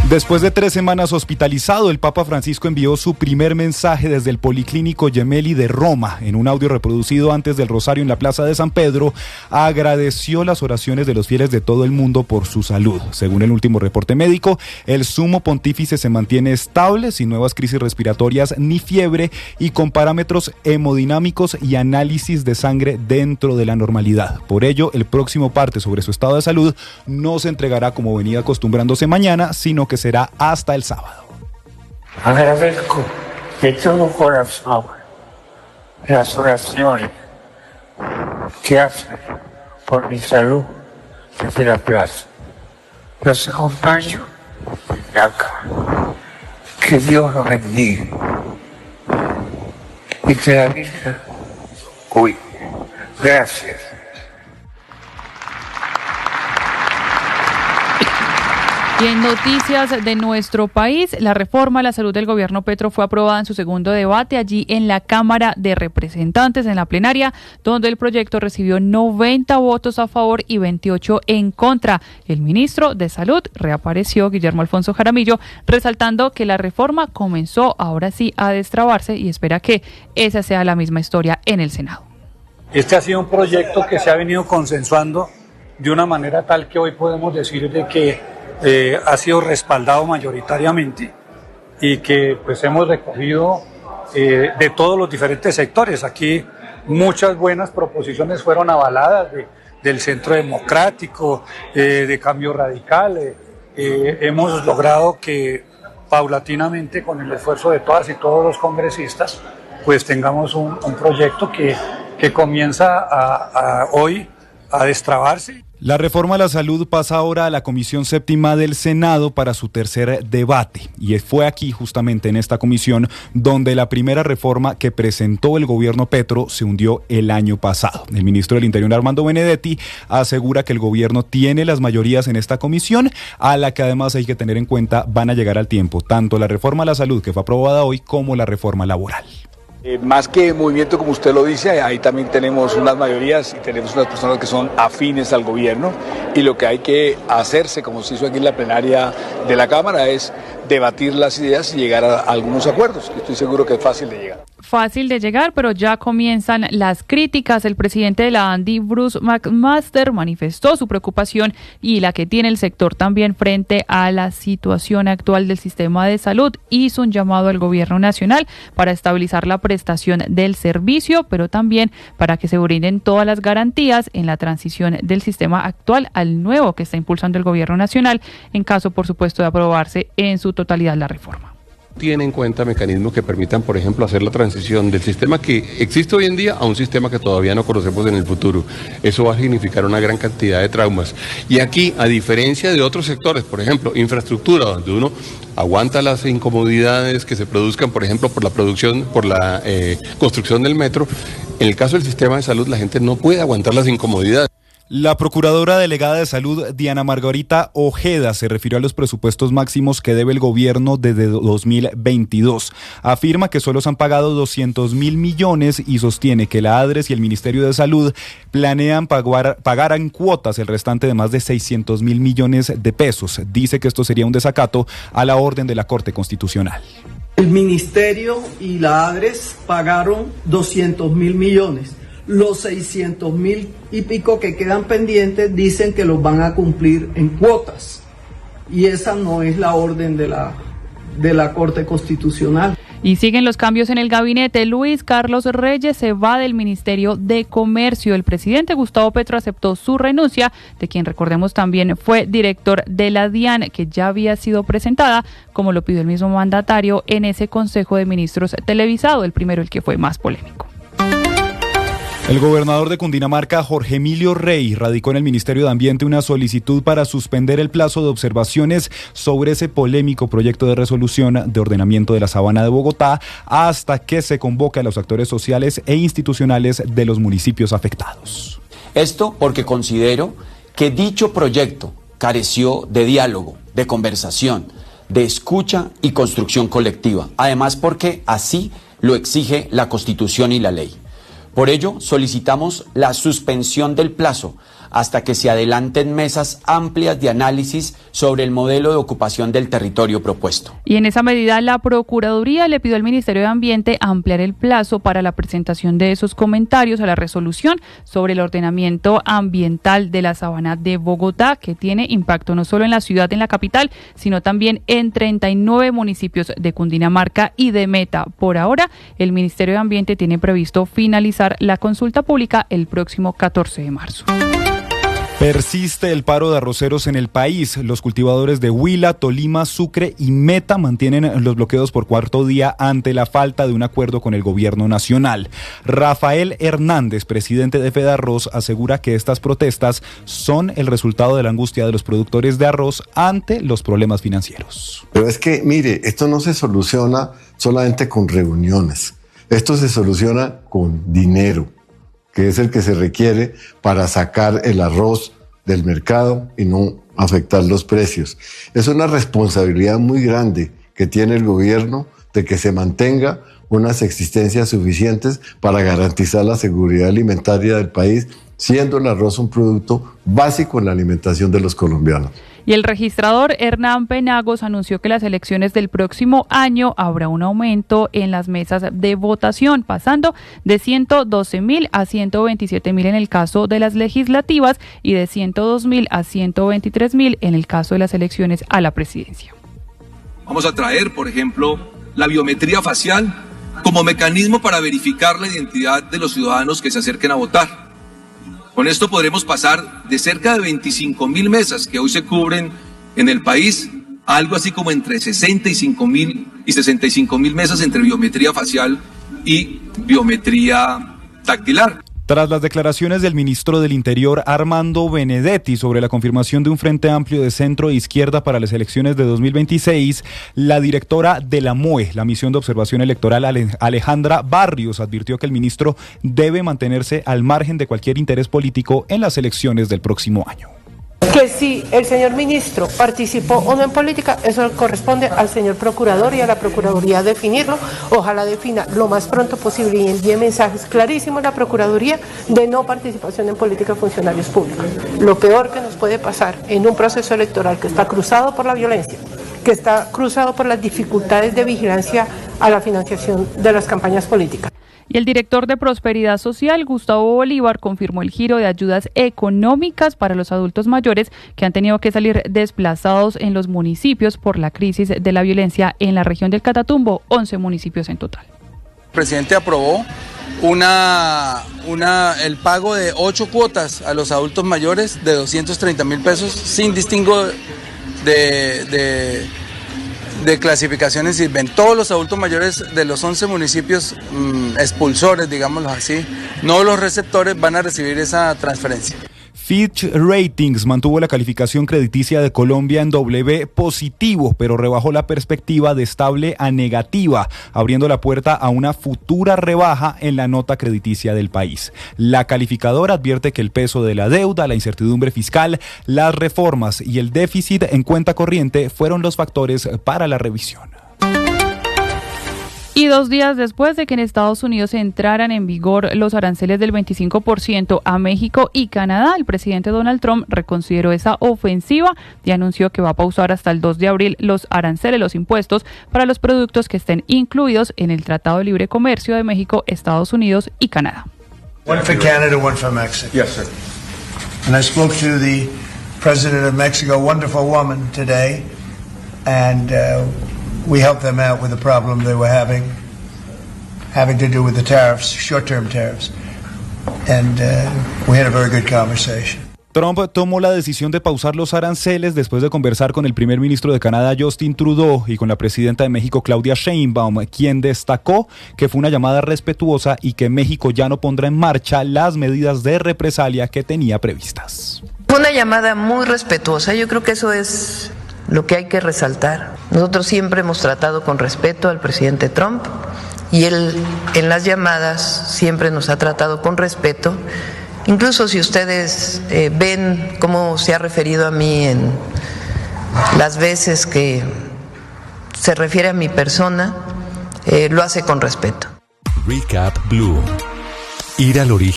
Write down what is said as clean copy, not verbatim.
Después de 3 semanas hospitalizado, el Papa Francisco envió su primer mensaje desde el Policlínico Gemelli de Roma. En un audio reproducido antes del Rosario en la Plaza de San Pedro, agradeció las oraciones de los fieles de todo el mundo por su salud. Según el último reporte médico, el sumo pontífice se mantiene estable, sin nuevas crisis respiratorias ni fiebre y con parámetros hemodinámicos y análisis de sangre dentro de la normalidad. Por ello, el próximo parte sobre su estado de salud no se entregará como venía acostumbrándose mañana, sino que será hasta el sábado. Agradezco de todo corazón las oraciones que hacen por mi salud desde la plaza. Los acompaño acá. Que Dios los bendiga y que la Virgen cuide. Gracias. Y en noticias de nuestro país, la reforma a la salud del gobierno Petro fue aprobada en su segundo debate allí en la Cámara de Representantes, en la plenaria, donde el proyecto recibió 90 votos a favor y 28 en contra. El ministro de Salud reapareció, Guillermo Alfonso Jaramillo, resaltando que la reforma comenzó ahora sí a destrabarse y espera que esa sea la misma historia en el Senado. Este ha sido un proyecto que se ha venido consensuando de una manera tal que hoy podemos decir de que ha sido respaldado mayoritariamente y que pues hemos recogido de todos los diferentes sectores. Aquí muchas buenas proposiciones fueron avaladas del Centro Democrático, de Cambio Radical. Hemos logrado que paulatinamente, con el esfuerzo de todas y todos los congresistas, pues tengamos un proyecto que comienza hoy a destrabarse. La reforma a la salud pasa ahora a la Comisión Séptima del Senado para su tercer debate. Y fue aquí, justamente en esta comisión, donde la primera reforma que presentó el gobierno Petro se hundió el año pasado. El ministro del Interior, Armando Benedetti, asegura que el gobierno tiene las mayorías en esta comisión, a la que además hay que tener en cuenta van a llegar al tiempo tanto la reforma a la salud que fue aprobada hoy como la reforma laboral. Más que movimiento, como usted lo dice, ahí también tenemos unas mayorías y tenemos unas personas que son afines al gobierno, y lo que hay que hacerse, como se hizo aquí en la plenaria de la Cámara, es debatir las ideas y llegar a algunos acuerdos. Estoy seguro que es fácil de llegar. Fácil de llegar, pero ya comienzan las críticas. El presidente de la ANDI, Bruce McMaster, manifestó su preocupación y la que tiene el sector también frente a la situación actual del sistema de salud. Hizo un llamado al gobierno nacional para estabilizar la prestación del servicio, pero también para que se brinden todas las garantías en la transición del sistema actual al nuevo que está impulsando el gobierno nacional, en caso, por supuesto, de aprobarse en su totalidad la reforma. Tiene en cuenta mecanismos que permitan, por ejemplo, hacer la transición del sistema que existe hoy en día a un sistema que todavía no conocemos en el futuro. Eso va a significar una gran cantidad de traumas. Y aquí, a diferencia de otros sectores, por ejemplo, infraestructura, donde uno aguanta las incomodidades que se produzcan, por ejemplo, por la construcción del metro, en el caso del sistema de salud, la gente no puede aguantar las incomodidades. La procuradora delegada de salud, Diana Margarita Ojeda, se refirió a los presupuestos máximos que debe el gobierno desde 2022. Afirma que solo se han pagado 200.000 millones y sostiene que la ADRES y el Ministerio de Salud planean pagar en cuotas el restante de más de 600.000 millones de pesos. Dice que esto sería un desacato a la orden de la Corte Constitucional. El Ministerio y la ADRES pagaron 200.000 millones. Los 600.000 y pico que quedan pendientes dicen que los van a cumplir en cuotas. Y esa no es la orden de la Corte Constitucional. Y siguen los cambios en el gabinete. Luis Carlos Reyes se va del Ministerio de Comercio. El presidente Gustavo Petro aceptó su renuncia, de quien recordemos también fue director de la DIAN, que ya había sido presentada, como lo pidió el mismo mandatario, en ese Consejo de Ministros televisado, el primero, el que fue más polémico. El gobernador de Cundinamarca, Jorge Emilio Rey, radicó en el Ministerio de Ambiente una solicitud para suspender el plazo de observaciones sobre ese polémico proyecto de resolución de ordenamiento de la Sabana de Bogotá hasta que se convoque a los actores sociales e institucionales de los municipios afectados. Esto porque considero que dicho proyecto careció de diálogo, de conversación, de escucha y construcción colectiva. Además, porque así lo exige la Constitución y la ley. Por ello, solicitamos la suspensión del plazo hasta que se adelanten mesas amplias de análisis sobre el modelo de ocupación del territorio propuesto. Y en esa medida, la Procuraduría le pidió al Ministerio de Ambiente ampliar el plazo para la presentación de esos comentarios a la resolución sobre el ordenamiento ambiental de la Sabana de Bogotá, que tiene impacto no solo en la ciudad, en la capital, sino también en 39 municipios de Cundinamarca y de Meta. Por ahora, el Ministerio de Ambiente tiene previsto finalizar la consulta pública el próximo 14 de marzo. Persiste el paro de arroceros en el país. Los cultivadores de Huila, Tolima, Sucre y Meta mantienen los bloqueos por cuarto día ante la falta de un acuerdo con el gobierno nacional. Rafael Hernández, presidente de Fedarroz, asegura que estas protestas son el resultado de la angustia de los productores de arroz ante los problemas financieros. Pero es que, mire, esto no se soluciona solamente con reuniones. Esto se soluciona con dinero, que es el que se requiere para sacar el arroz del mercado y no afectar los precios. Es una responsabilidad muy grande que tiene el gobierno de que se mantenga unas existencias suficientes para garantizar la seguridad alimentaria del país, siendo el arroz un producto básico en la alimentación de los colombianos. Y el registrador Hernán Penagos anunció que las elecciones del próximo año habrá un aumento en las mesas de votación, pasando de 112.000 a 127.000 en el caso de las legislativas y de 102.000 a 123.000 en el caso de las elecciones a la presidencia. Vamos a traer, por ejemplo, la biometría facial como mecanismo para verificar la identidad de los ciudadanos que se acerquen a votar. Con esto podremos pasar de cerca de 25.000 mesas que hoy se cubren en el país a algo así como entre 65.000 y 65.000 mesas entre biometría facial y biometría dactilar. Tras las declaraciones del ministro del Interior, Armando Benedetti, sobre la confirmación de un frente amplio de centro e izquierda para las elecciones de 2026, la directora de la MOE, la Misión de Observación Electoral, Alejandra Barrios, advirtió que el ministro debe mantenerse al margen de cualquier interés político en las elecciones del próximo año. Que si el señor ministro participó o no en política, eso corresponde al señor procurador y a la Procuraduría definirlo. Ojalá defina lo más pronto posible y envíe mensajes clarísimos a la Procuraduría de no participación en política de funcionarios públicos. Lo peor que nos puede pasar en un proceso electoral que está cruzado por la violencia, que está cruzado por las dificultades de vigilancia a la financiación de las campañas políticas. Y el director de Prosperidad Social, Gustavo Bolívar, confirmó el giro de ayudas económicas para los adultos mayores que han tenido que salir desplazados en los municipios por la crisis de la violencia en la región del Catatumbo, 11 municipios en total. El presidente aprobó el pago de 8 cuotas a los adultos mayores de 230.000 pesos sin distingo de clasificaciones. Y ven, todos los adultos mayores de los 11 municipios expulsores, digámoslo así, no los receptores, van a recibir esa transferencia. Fitch Ratings mantuvo la calificación crediticia de Colombia en W positivo, pero rebajó la perspectiva de estable a negativa, abriendo la puerta a una futura rebaja en la nota crediticia del país. La calificadora advierte que el peso de la deuda, la incertidumbre fiscal, las reformas y el déficit en cuenta corriente fueron los factores para la revisión. Y 2 días después de que en Estados Unidos entraran en vigor los aranceles del 25% a México y Canadá, el presidente Donald Trump reconsideró esa ofensiva y anunció que va a pausar hasta el 2 de abril los aranceles, los impuestos para los productos que estén incluidos en el Tratado de Libre Comercio de México, Estados Unidos y Canadá. One for Canada, one for Mexico. Yes, sir. And I spoke to the president of Mexico, a wonderful woman, today, and we helped them out with the problem they were having to do with the tariffs, short-term tariffs. And we had a very good conversation. Trump tomó la decisión de pausar los aranceles después de conversar con el primer ministro de Canadá, Justin Trudeau, y con la presidenta de México, Claudia Sheinbaum, quien destacó que fue una llamada respetuosa y que México ya no pondrá en marcha las medidas de represalia que tenía previstas. Fue una llamada muy respetuosa, yo creo que eso es lo que hay que resaltar. Nosotros siempre hemos tratado con respeto al presidente Trump y él en las llamadas siempre nos ha tratado con respeto. Incluso si ustedes ven cómo se ha referido a mí en las veces que se refiere a mi persona, lo hace con respeto. Recap Blue. Ir al origen.